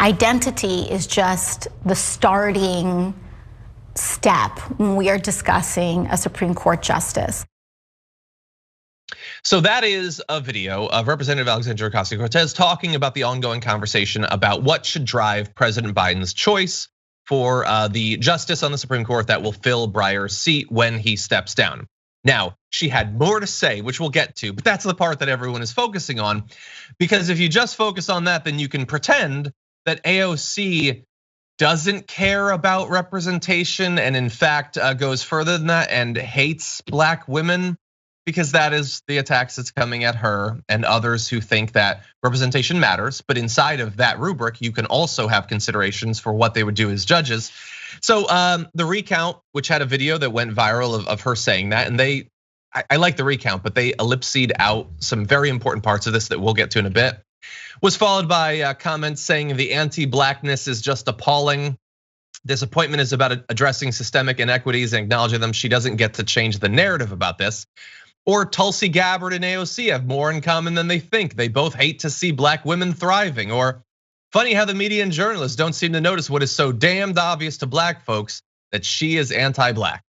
identity is just the starting step when we are discussing a Supreme Court justice. So that is a video of Representative Alexandria Ocasio-Cortez talking about the ongoing conversation about what should drive President Biden's choice for the justice on the Supreme Court that will fill Breyer's seat when he steps down. Now, she had more to say, which we'll get to, but that's the part that everyone is focusing on. Because if you just focus on that, then you can pretend that AOC doesn't care about representation and in fact goes further than that and hates Black women, because that is the attacks that's coming at her and others who think that representation matters. But inside of that rubric, you can also have considerations for what they would do as judges. So the recount, which had a video that went viral of her saying that, and I like the recount, but they ellipsed out some very important parts of this that we'll get to in a bit, was followed by comments saying the anti-blackness is just appalling. Disappointment is about addressing systemic inequities and acknowledging them. She doesn't get to change the narrative about this. Or Tulsi Gabbard and AOC have more in common than they think. They both hate to see Black women thriving. Or funny how the media and journalists don't seem to notice what is so damned obvious to Black folks, that she is anti-Black.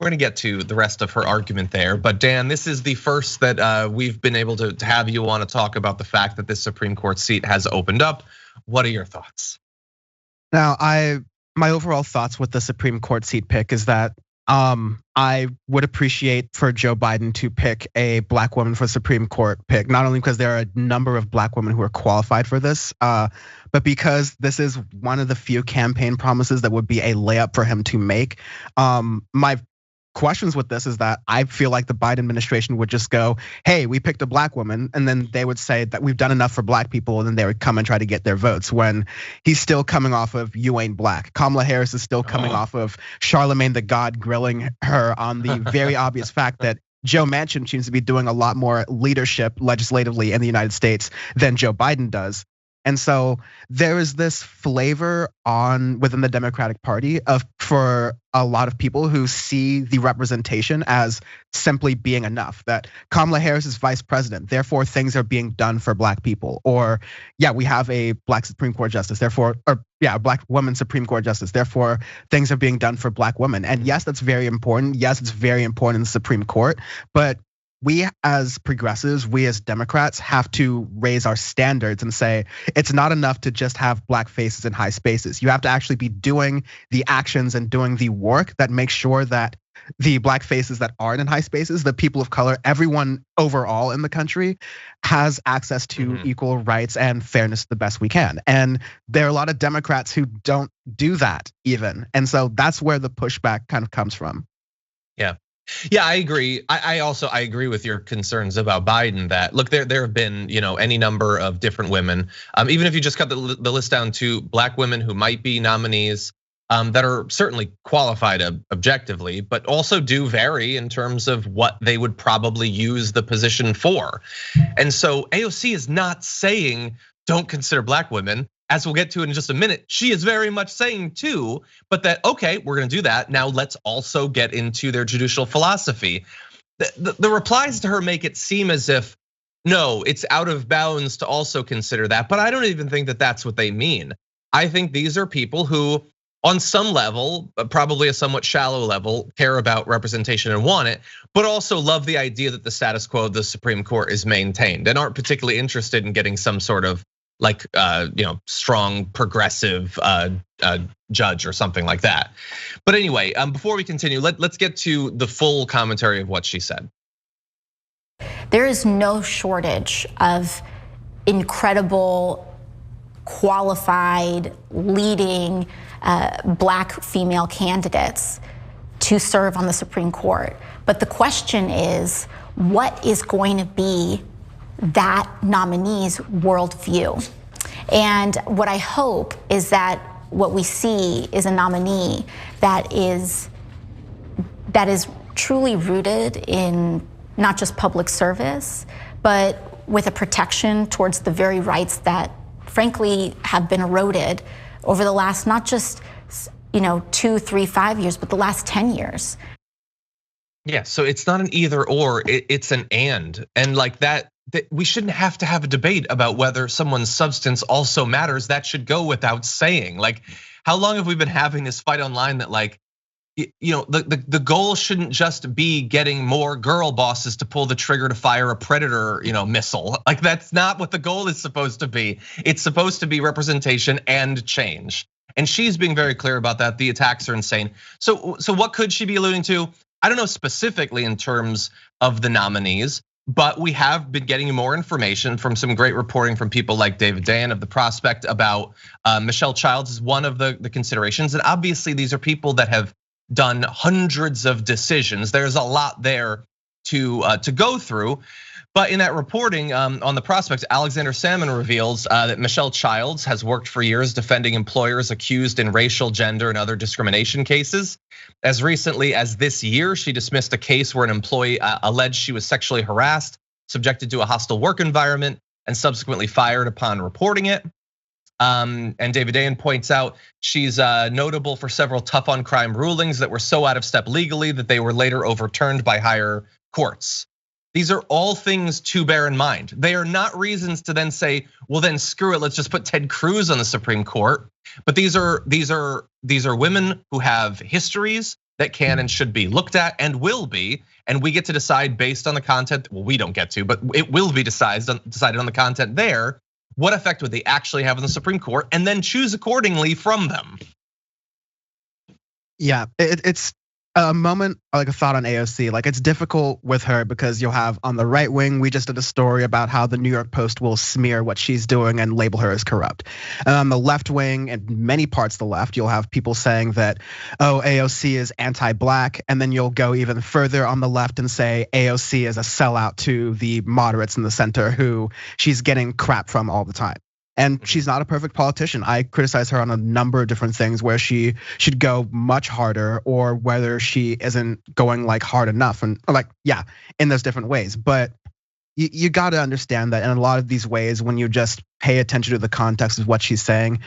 We're gonna get to the rest of her argument there, but Dan, this is the first that we've been able to have you on to talk about the fact that this Supreme Court seat has opened up. What are your thoughts? Now, my overall thoughts with the Supreme Court seat pick is that I would appreciate for Joe Biden to pick a Black woman for Supreme Court pick, not only because there are a number of Black women who are qualified for this, but because this is one of the few campaign promises that would be a layup for him to make. My questions with this is that I feel like the Biden administration would just go, hey, we picked a Black woman, and then they would say that we've done enough for Black people, and then they would come and try to get their votes, when he's still coming off of "you ain't Black." Kamala Harris is still coming off of Charlemagne the God grilling her on the very obvious fact that Joe Manchin seems to be doing a lot more leadership legislatively in the United States than Joe Biden does. And so there is this flavor within the Democratic Party for a lot of people who see the representation as simply being enough. That Kamala Harris is vice president, therefore things are being done for Black people. Or we have a Black Supreme Court justice, a Black woman Supreme Court justice, therefore things are being done for Black women. And yes, that's very important. Yes, it's very important in the Supreme Court, but we as progressives, we as Democrats have to raise our standards and say, it's not enough to just have Black faces in high spaces. You have to actually be doing the actions and doing the work that makes sure that the Black faces that aren't in high spaces, the people of color, everyone overall in the country has access to equal rights and fairness the best we can. And there are a lot of Democrats who don't do that even. And so that's where the pushback kind of comes from. Yeah, I agree. I agree with your concerns about Biden. That look, there have been any number of different women. Even if you just cut the list down to Black women who might be nominees that are certainly qualified objectively, but also do vary in terms of what they would probably use the position for. And so AOC is not saying don't consider Black women. As we'll get to in just a minute, she is very much saying too, but that, okay, we're gonna do that. Now let's also get into their judicial philosophy. The replies to her make it seem as if, no, it's out of bounds to also consider that, but I don't even think that that's what they mean. I think these are people who, on some level, probably a somewhat shallow level, care about representation and want it, but also love the idea that the status quo of the Supreme Court is maintained and aren't particularly interested in getting some sort of strong progressive judge or something like that. But anyway, before we continue, let's get to the full commentary of what she said. There is no shortage of incredible, qualified, leading Black female candidates to serve on the Supreme Court. But the question is, what is going to be that nominee's worldview? And what I hope is that what we see is a nominee that is truly rooted in not just public service, but with a protection towards the very rights that frankly have been eroded over the last not just 2, 3, 5 years, but the last 10 years. Yeah, so it's not an either or, it's an and like that. that we shouldn't have to have a debate about whether someone's substance also matters. That should go without saying. Like, how long have we been having this fight online that like, the goal shouldn't just be getting more girl bosses to pull the trigger to fire a Predator, missile. Like, that's not what the goal is supposed to be. It's supposed to be representation and change. And she's being very clear about that. The attacks are insane. So what could she be alluding to? I don't know specifically in terms of the nominees, but we have been getting more information from some great reporting from people like David Dayen of The Prospect about Michelle Childs is one of the considerations. And obviously these are people that have done hundreds of decisions. There's a lot there to go through. But in that reporting on The Prospect, Alexander Salmon reveals that Michelle Childs has worked for years defending employers accused in racial, gender, and other discrimination cases. As recently as this year, she dismissed a case where an employee alleged she was sexually harassed, subjected to a hostile work environment, and subsequently fired upon reporting it. And David Dayen points out she's notable for several tough on crime rulings that were so out of step legally that they were later overturned by higher courts. These are all things to bear in mind. They are not reasons to then say, well, then screw it, let's just put Ted Cruz on the Supreme Court. But these are women who have histories that can and should be looked at and will be, and we get to decide based on the content. Well, we don't get to, but it will be decided on the content there. What effect would they actually have on the Supreme Court, and then choose accordingly from them? Yeah, it's a moment, like a thought on AOC. Like, it's difficult with her because you'll have on the right wing, we just did a story about how the New York Post will smear what she's doing and label her as corrupt. And on the left wing and many parts of the left, you'll have people saying that, oh, AOC is anti-black. And then you'll go even further on the left and say AOC is a sellout to the moderates in the center who she's getting crap from all the time. And she's not a perfect politician. I criticize her on a number of different things where she should go much harder or whether she isn't going like hard enough, and like, yeah, in those different ways. But you got to understand that in a lot of these ways, when you just pay attention to the context of what she's saying,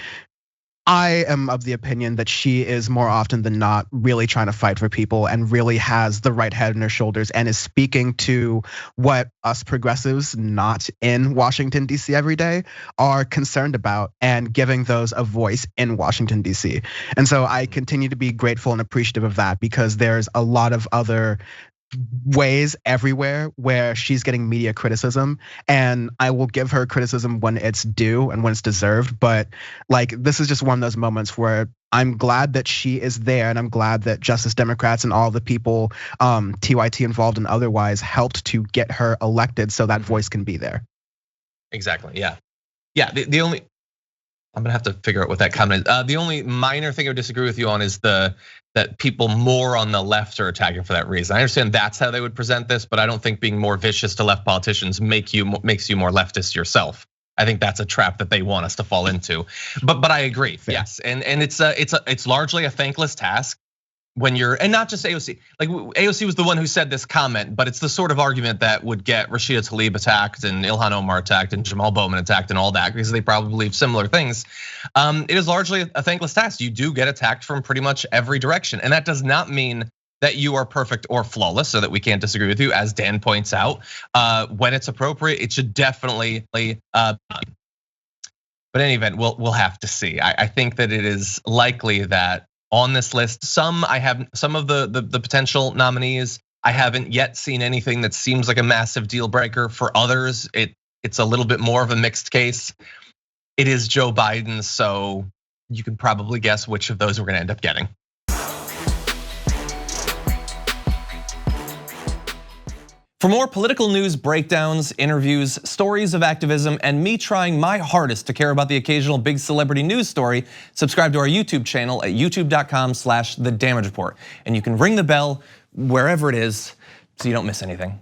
I am of the opinion that she is more often than not really trying to fight for people and really has the right head on her shoulders and is speaking to what us progressives not in Washington, D.C. every day are concerned about and giving those a voice in Washington, D.C. And so I continue to be grateful and appreciative of that because there's a lot of other ways everywhere where she's getting media criticism, and I will give her criticism when it's due and when it's deserved. But like, this is just one of those moments where I'm glad that she is there, and I'm glad that Justice Democrats and all the people TYT involved and otherwise helped to get her elected so that voice can be there. Exactly, yeah. The only, I'm gonna have to figure out what that comment is. The only minor thing I would disagree with you on is that people more on the left are attacking for that reason. I understand that's how they would present this, but I don't think being more vicious to left politicians makes you more leftist yourself. I think that's a trap that they want us to fall into. But I agree, fair. Yes, and it's largely a thankless task. When you're, and not just AOC, like AOC was the one who said this comment, but it's the sort of argument that would get Rashida Tlaib attacked and Ilhan Omar attacked and Jamal Bowman attacked and all that because they probably believe similar things. It is largely a thankless task. You do get attacked from pretty much every direction. And that does not mean that you are perfect or flawless, so that we can't disagree with you, as Dan points out. When it's appropriate, it should definitely, but in any event, we'll have to see. I think that it is likely that on this list, some of the potential nominees, I haven't yet seen anything that seems like a massive deal breaker. For others, it's a little bit more of a mixed case. It is Joe Biden, so you can probably guess which of those we're gonna end up getting. For more political news breakdowns, interviews, stories of activism, and me trying my hardest to care about the occasional big celebrity news story, subscribe to our YouTube channel at youtube.com/The Damage Report. And you can ring the bell wherever it is so you don't miss anything.